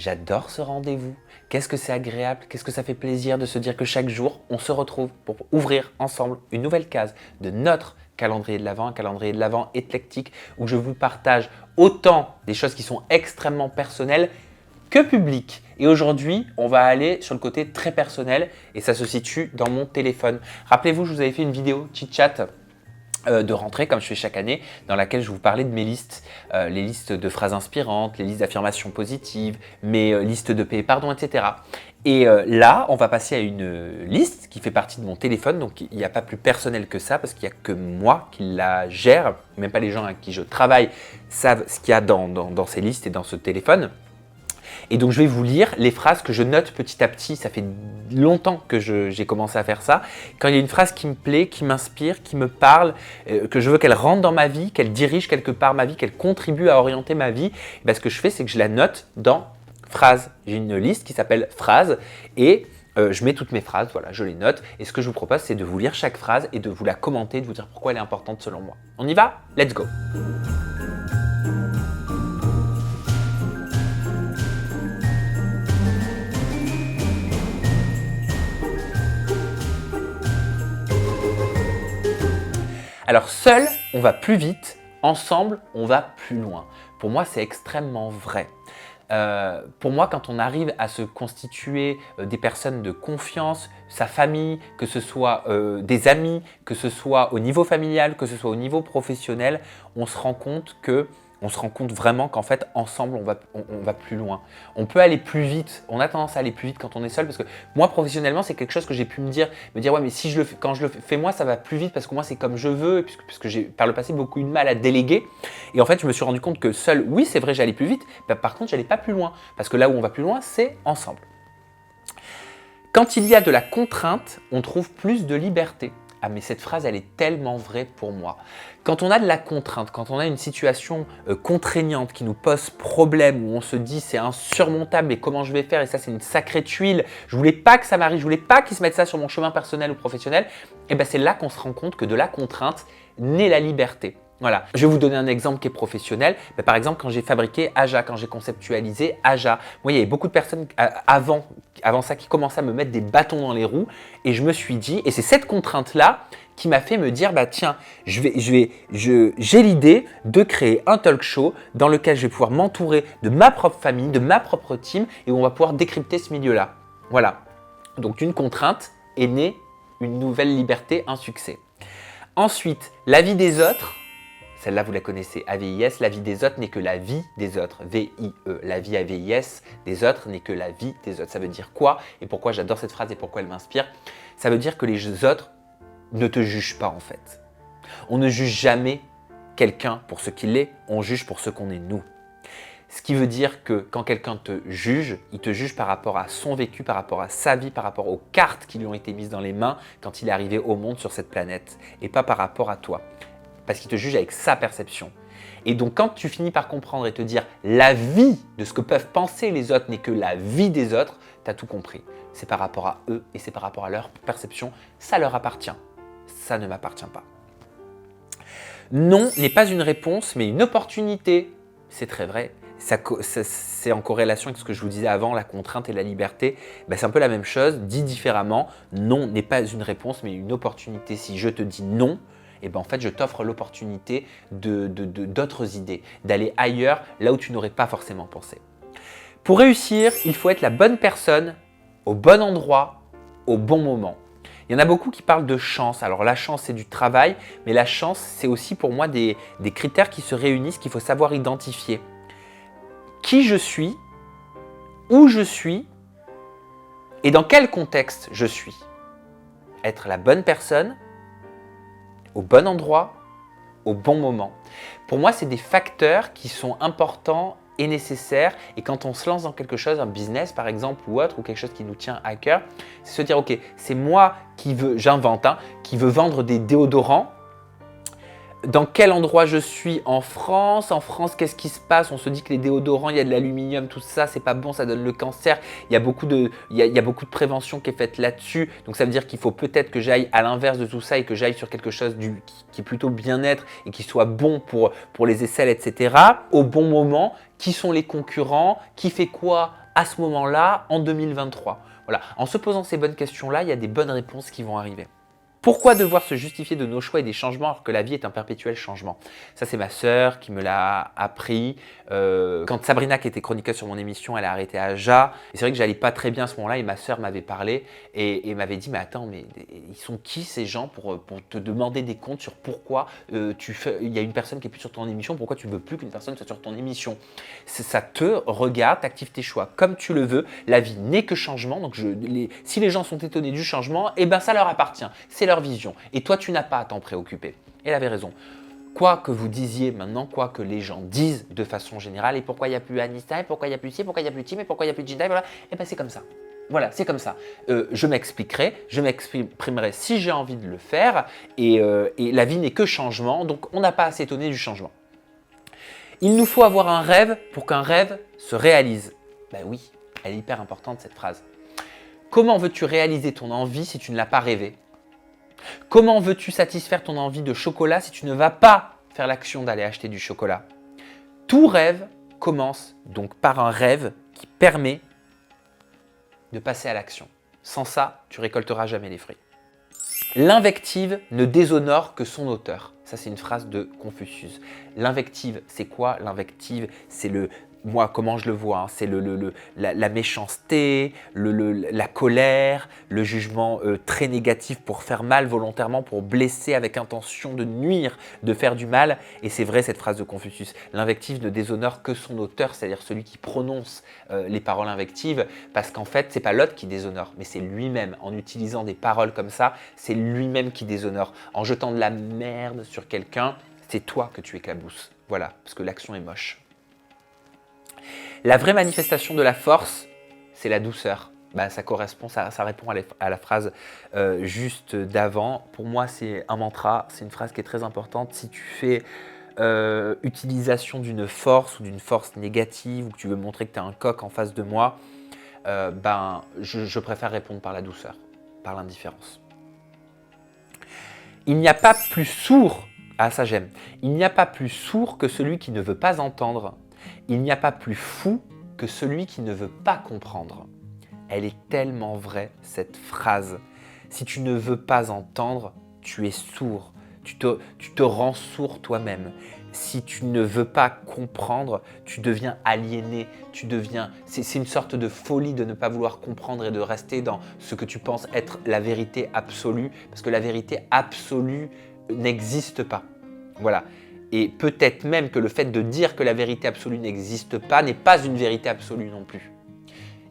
J'adore ce rendez-vous. Qu'est-ce que c'est agréable, qu'est-ce que ça fait plaisir de se dire que chaque jour, on se retrouve pour ouvrir ensemble une nouvelle case de notre calendrier de l'Avent, un calendrier de l'Avent éclectique où je vous partage autant des choses qui sont extrêmement personnelles que publiques. Et aujourd'hui, on va aller sur le côté très personnel et ça se situe dans mon téléphone. Rappelez-vous, je vous avais fait une vidéo chit-chat de rentrée, comme je fais chaque année, dans laquelle je vous parlais de mes listes, les listes de phrases inspirantes, les listes d'affirmations positives, mes listes de paix et pardon, etc. Et là, on va passer à une liste qui fait partie de mon téléphone, donc il n'y a pas plus personnel que ça, parce qu'il n'y a que moi qui la gère, même pas les gens avec qui je travaille savent ce qu'il y a dans ces listes et dans ce téléphone. Et donc, je vais vous lire les phrases que je note petit à petit. Ça fait longtemps que j'ai commencé à faire ça. Quand il y a une phrase qui me plaît, qui m'inspire, qui me parle, que je veux qu'elle rentre dans ma vie, qu'elle dirige quelque part ma vie, qu'elle contribue à orienter ma vie, ben, ce que je fais, c'est que je la note dans phrases. J'ai une liste qui s'appelle phrases et je mets toutes mes phrases, voilà, je les note. Et ce que je vous propose, c'est de vous lire chaque phrase et de vous la commenter, de vous dire pourquoi elle est importante selon moi. On y va? Let's go! Alors seul, on va plus vite, ensemble, on va plus loin. Pour moi, c'est extrêmement vrai. Pour moi, quand on arrive à se constituer des personnes de confiance, sa famille, que ce soit des amis, que ce soit au niveau familial, que ce soit au niveau professionnel, on se rend compte vraiment qu'en fait, ensemble, on va plus loin. On peut aller plus vite. On a tendance à aller plus vite quand on est seul parce que moi, professionnellement, c'est quelque chose que j'ai pu me dire ouais, mais si quand je le fais moi, ça va plus vite parce que moi, c'est comme je veux, puisque j'ai par le passé beaucoup eu de mal à déléguer. Et en fait, je me suis rendu compte que seul, oui, c'est vrai, j'allais plus vite. Bah, par contre, j'allais pas plus loin parce que là où on va plus loin, c'est ensemble. Quand il y a de la contrainte, on trouve plus de liberté. Ah mais cette phrase, elle est tellement vraie pour moi. Quand on a de la contrainte, quand on a une situation contraignante qui nous pose problème, où on se dit c'est insurmontable, mais comment je vais faire? Et ça, c'est une sacrée tuile. Je voulais pas que ça m'arrive, je voulais pas qu'ils se mettent ça sur mon chemin personnel ou professionnel. Et ben c'est là qu'on se rend compte que de la contrainte naît la liberté. Voilà, je vais vous donner un exemple qui est professionnel. Mais par exemple, quand j'ai fabriqué Aja, quand j'ai conceptualisé Aja, moi, il y avait beaucoup de personnes avant ça qui commençaient à me mettre des bâtons dans les roues. Et je me suis dit, et c'est cette contrainte-là qui m'a fait me dire, bah tiens, j'ai l'idée de créer un talk show dans lequel je vais pouvoir m'entourer de ma propre famille, de ma propre team, et où on va pouvoir décrypter ce milieu-là. Voilà. Donc d'une contrainte est née une nouvelle liberté, un succès. Ensuite, la vie des autres. Celle-là, vous la connaissez, AVIS, la vie des autres n'est que la vie des autres, V-I-E. La vie AVIS des autres n'est que la vie des autres. Ça veut dire quoi? Et pourquoi j'adore cette phrase et pourquoi elle m'inspire? Ça veut dire que les autres ne te jugent pas en fait. On ne juge jamais quelqu'un pour ce qu'il est, on juge pour ce qu'on est nous. Ce qui veut dire que quand quelqu'un te juge, il te juge par rapport à son vécu, par rapport à sa vie, par rapport aux cartes qui lui ont été mises dans les mains quand il est arrivé au monde sur cette planète et pas par rapport à toi. Parce qu'il te juge avec sa perception. Et donc, quand tu finis par comprendre et te dire la vie de ce que peuvent penser les autres n'est que la vie des autres, tu as tout compris. C'est par rapport à eux et c'est par rapport à leur perception. Ça leur appartient. Ça ne m'appartient pas. Non n'est pas une réponse, mais une opportunité. C'est très vrai. C'est en corrélation avec ce que je vous disais avant, la contrainte et la liberté. Ben, c'est un peu la même chose, dit différemment. Non n'est pas une réponse, mais une opportunité. Si je te dis non, et ben en fait, je t'offre l'opportunité d'autres idées, d'aller ailleurs, là où tu n'aurais pas forcément pensé. Pour réussir, il faut être la bonne personne, au bon endroit, au bon moment. Il y en a beaucoup qui parlent de chance. Alors la chance, c'est du travail, mais la chance, c'est aussi pour moi des critères qui se réunissent, qu'il faut savoir identifier. Qui je suis, où je suis et dans quel contexte je suis. Être la bonne personne, au bon endroit, au bon moment. Pour moi, c'est des facteurs qui sont importants et nécessaires. Et quand on se lance dans quelque chose, un business par exemple ou autre, ou quelque chose qui nous tient à cœur, c'est se dire, ok, c'est moi qui veux, j'invente, qui veut vendre des déodorants. Dans quel endroit je suis en France? En France, qu'est-ce qui se passe? On se dit que les déodorants, il y a de l'aluminium, tout ça, c'est pas bon, ça donne le cancer. Il y a beaucoup de prévention qui est faite là-dessus. Donc ça veut dire qu'il faut peut-être que j'aille à l'inverse de tout ça et que j'aille sur quelque chose qui est plutôt bien-être et qui soit bon pour les aisselles, etc. Au bon moment, qui sont les concurrents, qui fait quoi à ce moment-là en 2023? Voilà. En se posant ces bonnes questions-là, il y a des bonnes réponses qui vont arriver. Pourquoi devoir se justifier de nos choix et des changements alors que la vie est un perpétuel changement? Ça, c'est ma sœur qui me l'a appris. Quand Sabrina, qui était chroniqueuse sur mon émission, elle a arrêté à Ja. Et c'est vrai que j'allais pas très bien à ce moment-là et ma sœur m'avait parlé et m'avait dit « Mais attends, mais ils sont qui ces gens pour te demander des comptes sur pourquoi il y a une personne qui est plus sur ton émission, pourquoi tu ne veux plus qu'une personne soit sur ton émission ?» Ça te regarde, t'actives tes choix comme tu le veux. La vie n'est que changement. Donc si les gens sont étonnés du changement, eh ben ça leur appartient. C'est leur vision. Et toi, tu n'as pas à t'en préoccuper. Et elle avait raison. Quoi que vous disiez maintenant, quoi que les gens disent de façon générale, et pourquoi il n'y a plus Anissa, et pourquoi il n'y a plus ci, pourquoi il n'y a plus Tim, et pourquoi il n'y a plus Jinda, voilà, et bien c'est comme ça. Voilà, c'est comme ça. Je m'expliquerai, je m'exprimerai si j'ai envie de le faire, et la vie n'est que changement, donc on n'a pas à s'étonner du changement. Il nous faut avoir un rêve pour qu'un rêve se réalise. Ben oui, elle est hyper importante cette phrase. Comment veux-tu réaliser ton envie si tu ne l'as pas rêvé? Comment veux-tu satisfaire ton envie de chocolat si tu ne vas pas faire l'action d'aller acheter du chocolat? Tout rêve commence donc par un rêve qui permet de passer à l'action. Sans ça, tu récolteras jamais les fruits. L'invective ne déshonore que son auteur. Ça, c'est une phrase de Confucius. L'invective, c'est quoi? L'invective, c'est moi, comment je le vois, hein, c'est la méchanceté, la colère, le jugement très négatif pour faire mal volontairement, pour blesser avec intention de nuire, de faire du mal. Et c'est vrai cette phrase de Confucius. L'invective ne déshonore que son auteur, c'est-à-dire celui qui prononce les paroles invectives, parce qu'en fait, c'est pas l'autre qui déshonore, mais c'est lui-même. En utilisant des paroles comme ça, c'est lui-même qui déshonore. En jetant de la merde sur quelqu'un, c'est toi que tu éclabousses. Voilà, parce que l'action est moche. La vraie manifestation de la force, c'est la douceur. Ça correspond, ça répond à la phrase juste d'avant. Pour moi, c'est un mantra, c'est une phrase qui est très importante. Si tu fais utilisation d'une force ou d'une force négative ou que tu veux montrer que tu as un coq en face de moi, je préfère répondre par la douceur, par l'indifférence. Il n'y a pas plus sourd, ça j'aime, il n'y a pas plus sourd que celui qui ne veut pas entendre. Il n'y a pas plus fou que celui qui ne veut pas comprendre. Elle est tellement vraie, cette phrase. Si tu ne veux pas entendre, tu es sourd. Tu te rends sourd toi-même. Si tu ne veux pas comprendre, tu deviens aliéné. C'est une sorte de folie de ne pas vouloir comprendre et de rester dans ce que tu penses être la vérité absolue, parce que la vérité absolue n'existe pas. Voilà. Et peut-être même que le fait de dire que la vérité absolue n'existe pas n'est pas une vérité absolue non plus.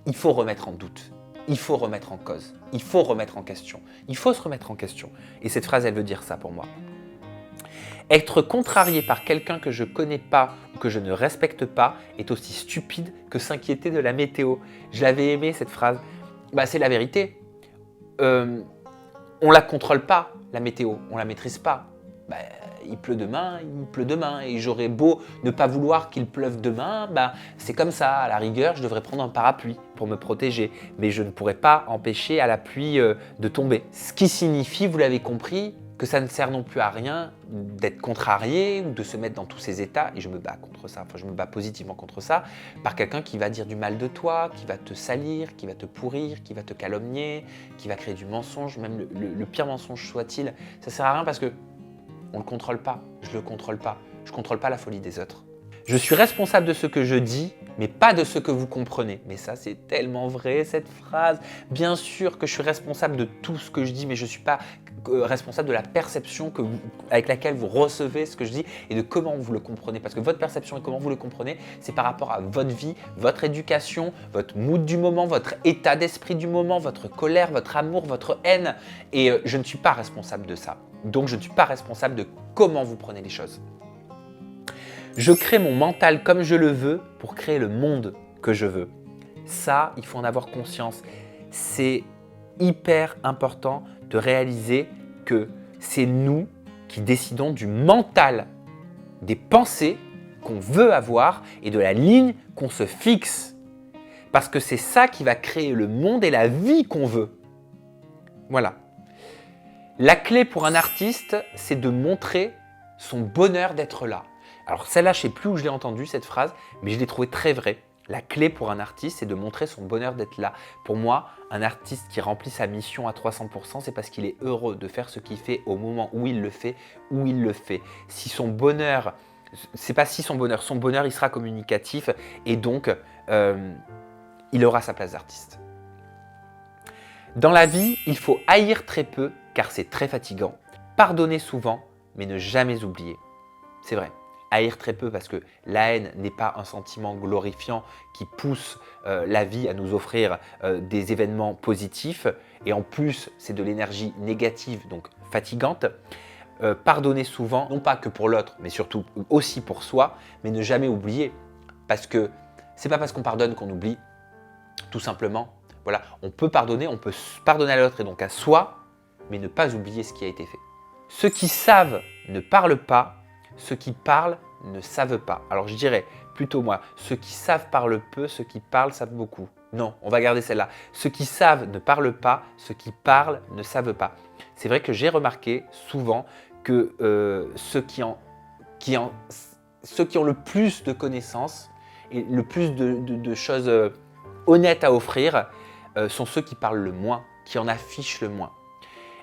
Il faut remettre en doute, il faut remettre en cause, il faut remettre en question, il faut se remettre en question. Et cette phrase, elle veut dire ça pour moi. Être contrarié par quelqu'un que je ne connais pas ou que je ne respecte pas est aussi stupide que s'inquiéter de la météo. Je l'avais aimé cette phrase. C'est la vérité. On ne la contrôle pas, la météo, on ne la maîtrise pas. Il pleut demain, et j'aurais beau ne pas vouloir qu'il pleuve demain, c'est comme ça, à la rigueur, je devrais prendre un parapluie pour me protéger, mais je ne pourrais pas empêcher à la pluie de tomber. Ce qui signifie, vous l'avez compris, que ça ne sert non plus à rien d'être contrarié ou de se mettre dans tous ces états, et je me bats contre ça, je me bats positivement contre ça, par quelqu'un qui va dire du mal de toi, qui va te salir, qui va te pourrir, qui va te calomnier, qui va créer du mensonge, même le pire mensonge soit-il, ça sert à rien parce que on ne le contrôle pas, je ne le contrôle pas. Je ne contrôle pas la folie des autres. Je suis responsable de ce que je dis, mais pas de ce que vous comprenez. Mais ça, c'est tellement vrai, cette phrase. Bien sûr que je suis responsable de tout ce que je dis, mais je ne suis pas responsable de la perception avec laquelle vous recevez ce que je dis et de comment vous le comprenez. Parce que votre perception et comment vous le comprenez, c'est par rapport à votre vie, votre éducation, votre mood du moment, votre état d'esprit du moment, votre colère, votre amour, votre haine. Et je ne suis pas responsable de ça. Donc, je ne suis pas responsable de comment vous prenez les choses. Je crée mon mental comme je le veux pour créer le monde que je veux. Ça, il faut en avoir conscience. C'est hyper important de réaliser que c'est nous qui décidons du mental, des pensées qu'on veut avoir et de la ligne qu'on se fixe. Parce que c'est ça qui va créer le monde et la vie qu'on veut. Voilà. La clé pour un artiste, c'est de montrer son bonheur d'être là. Alors celle-là, je ne sais plus où je l'ai entendue, cette phrase, mais je l'ai trouvée très vraie. La clé pour un artiste, c'est de montrer son bonheur d'être là. Pour moi, un artiste qui remplit sa mission à 300%, c'est parce qu'il est heureux de faire ce qu'il fait au moment où il le fait, où il le fait. Si son bonheur, c'est pas si son bonheur, il sera communicatif et donc il aura sa place d'artiste. Dans la vie, il faut haïr très peu car c'est très fatigant. Pardonner souvent, mais ne jamais oublier. C'est vrai. Haïr très peu parce que la haine n'est pas un sentiment glorifiant qui pousse la vie à nous offrir des événements positifs et en plus c'est de l'énergie négative donc fatigante. Pardonner souvent, non pas que pour l'autre mais surtout aussi pour soi, mais ne jamais oublier parce que c'est pas parce qu'on pardonne qu'on oublie, tout simplement. Voilà, on peut pardonner à l'autre et donc à soi, mais ne pas oublier ce qui a été fait. Ceux qui savent ne parlent pas. Ceux qui parlent ne savent pas. Alors je dirais plutôt moi, ceux qui savent parlent peu, ceux qui parlent savent beaucoup. Non, on va garder celle-là. Ceux qui savent ne parlent pas, ceux qui parlent ne savent pas. C'est vrai que j'ai remarqué souvent que ceux qui ont le plus de connaissances et le plus de choses honnêtes à offrir sont ceux qui parlent le moins, qui en affichent le moins.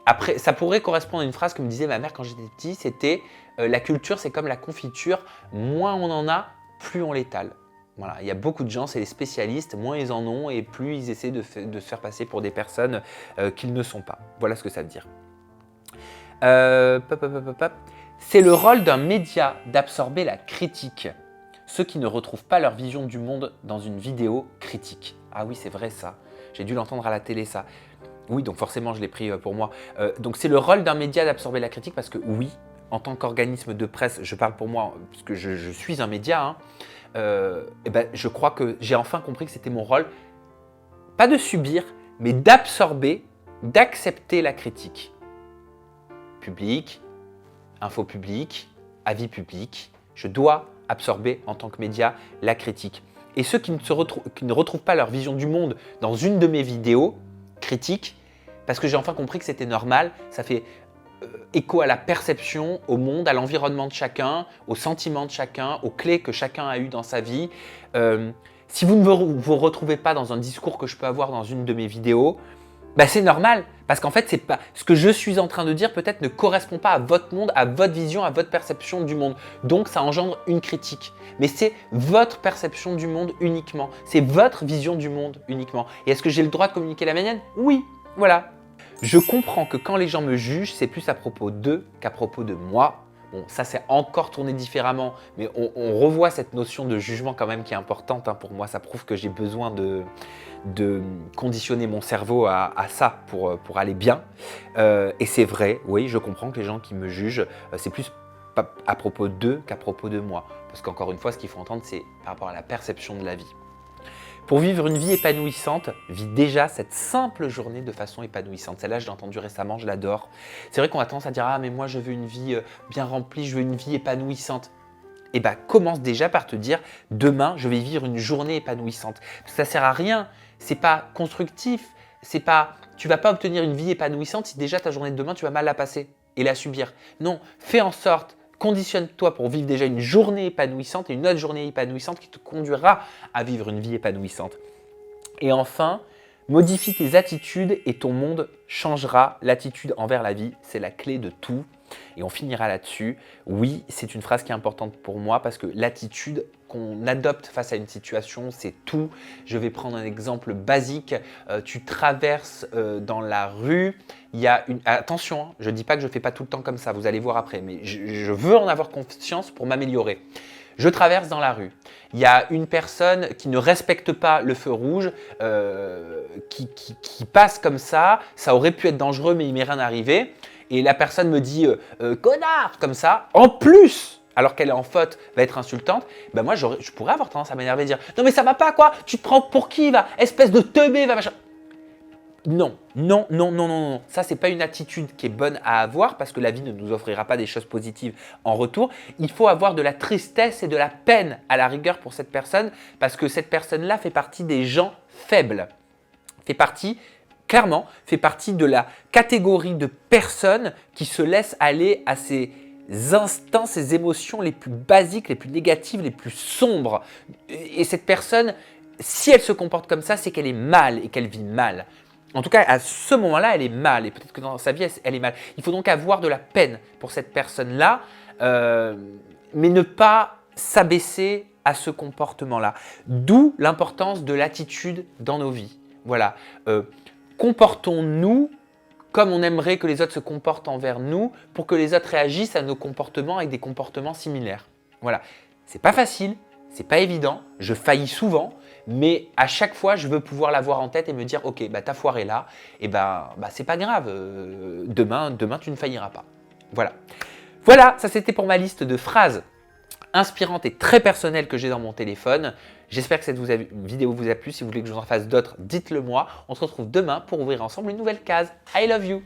Après, ça pourrait correspondre à une phrase que me disait ma mère quand j'étais petit, c'était la culture, c'est comme la confiture, moins on en a, plus on l'étale. Voilà, il y a beaucoup de gens, c'est les spécialistes, moins ils en ont et plus ils essaient de se faire passer pour des personnes qu'ils ne sont pas. Voilà ce que ça veut dire. C'est le rôle d'un média d'absorber la critique. Ceux qui ne retrouvent pas leur vision du monde dans une vidéo critique. Ah oui, c'est vrai ça. J'ai dû l'entendre à la télé ça. Oui, donc forcément, je l'ai pris pour moi. Donc, c'est le rôle d'un média d'absorber la critique parce que oui, en tant qu'organisme de presse, je parle pour moi parce que je suis un média, et ben, je crois que j'ai enfin compris que c'était mon rôle, pas de subir, mais d'absorber, d'accepter la critique. Public, info publique, avis public, je dois absorber en tant que média la critique. Et ceux qui ne retrouvent pas leur vision du monde dans une de mes vidéos, critique, parce que j'ai enfin compris que c'était normal, ça fait écho à la perception, au monde, à l'environnement de chacun, aux sentiments de chacun, aux clés que chacun a eues dans sa vie. Si vous ne vous retrouvez pas dans un discours que je peux avoir dans une de mes vidéos, bah c'est normal, parce qu'en fait, c'est pas ce que je suis en train de dire peut-être ne correspond pas à votre monde, à votre vision, à votre perception du monde. Donc, ça engendre une critique. Mais c'est votre perception du monde uniquement. C'est votre vision du monde uniquement. Et est-ce que j'ai le droit de communiquer la mienne? Oui, voilà. Je comprends que quand les gens me jugent, c'est plus à propos d'eux qu'à propos de moi. Bon, ça c'est encore tourné différemment, mais on revoit cette notion de jugement quand même qui est importante pour moi. Ça prouve que j'ai besoin de conditionner mon cerveau à ça pour aller bien. Et c'est vrai, oui, je comprends que les gens qui me jugent, c'est plus à propos d'eux qu'à propos de moi. Parce qu'encore une fois, ce qu'il faut entendre, c'est par rapport à la perception de la vie. Pour vivre une vie épanouissante, vis déjà cette simple journée de façon épanouissante. Celle-là, je l'ai entendue récemment, je l'adore. C'est vrai qu'on a tendance à dire « Ah, mais moi, je veux une vie bien remplie, je veux une vie épanouissante. » Eh bien, commence déjà par te dire « Demain, je vais vivre une journée épanouissante. » Ça ne sert à rien, c'est pas constructif, c'est pas… Tu ne vas pas obtenir une vie épanouissante si déjà ta journée de demain, tu vas mal la passer et la subir. Non, fais en sorte… Conditionne-toi pour vivre déjà une journée épanouissante et une autre journée épanouissante qui te conduira à vivre une vie épanouissante. Et enfin, modifie tes attitudes et ton monde changera. L'attitude envers la vie, c'est la clé de tout. Et on finira là-dessus. Oui, c'est une phrase qui est importante pour moi parce que l'attitude qu'on adopte face à une situation, c'est tout. Je vais prendre un exemple basique. Tu traverses dans la rue. Il y a une… Attention, je ne dis pas que je ne fais pas tout le temps comme ça, vous allez voir après, mais je veux en avoir conscience pour m'améliorer. Je traverse dans la rue. Il y a une personne qui ne respecte pas le feu rouge, qui passe comme ça. Ça aurait pu être dangereux, mais il m'est rien arrivé. Et la personne me dit connard, comme ça. En plus, alors qu'elle est en faute, va être insultante. Ben moi, je pourrais avoir tendance à m'énerver et dire non, mais ça va pas quoi. Tu te prends pour qui va, espèce de teubé, va machin. Non, non, non, non, non, non. Ça, c'est pas une attitude qui est bonne à avoir parce que la vie ne nous offrira pas des choses positives en retour. Il faut avoir de la tristesse et de la peine à la rigueur pour cette personne parce que cette personne-là fait partie des gens faibles. Clairement, fait partie de la catégorie de personnes qui se laissent aller à ces instants, ces émotions les plus basiques, les plus négatives, les plus sombres. Et cette personne si elle se comporte comme ça, c'est qu'elle est mal et qu'elle vit mal. En tout cas, à ce moment-là, elle est mal. Et peut-être que dans sa vie, elle est mal. Il faut donc avoir de la peine pour cette personne-là, mais ne pas s'abaisser à ce comportement-là. D'où l'importance de l'attitude dans nos vies. Voilà. Comportons-nous comme on aimerait que les autres se comportent envers nous pour que les autres réagissent à nos comportements avec des comportements similaires. Voilà. C'est pas facile, c'est pas évident, je faillis souvent, mais à chaque fois, je veux pouvoir l'avoir en tête et me dire, ok, bah t'as foiré là, et c'est pas grave, demain tu ne failliras pas. Voilà. Voilà, ça c'était pour ma liste de phrases inspirantes et très personnelles que j'ai dans mon téléphone. J'espère que cette vidéo vous a plu. Si vous voulez que je vous en fasse d'autres, dites-le moi. On se retrouve demain pour ouvrir ensemble une nouvelle case. I love you!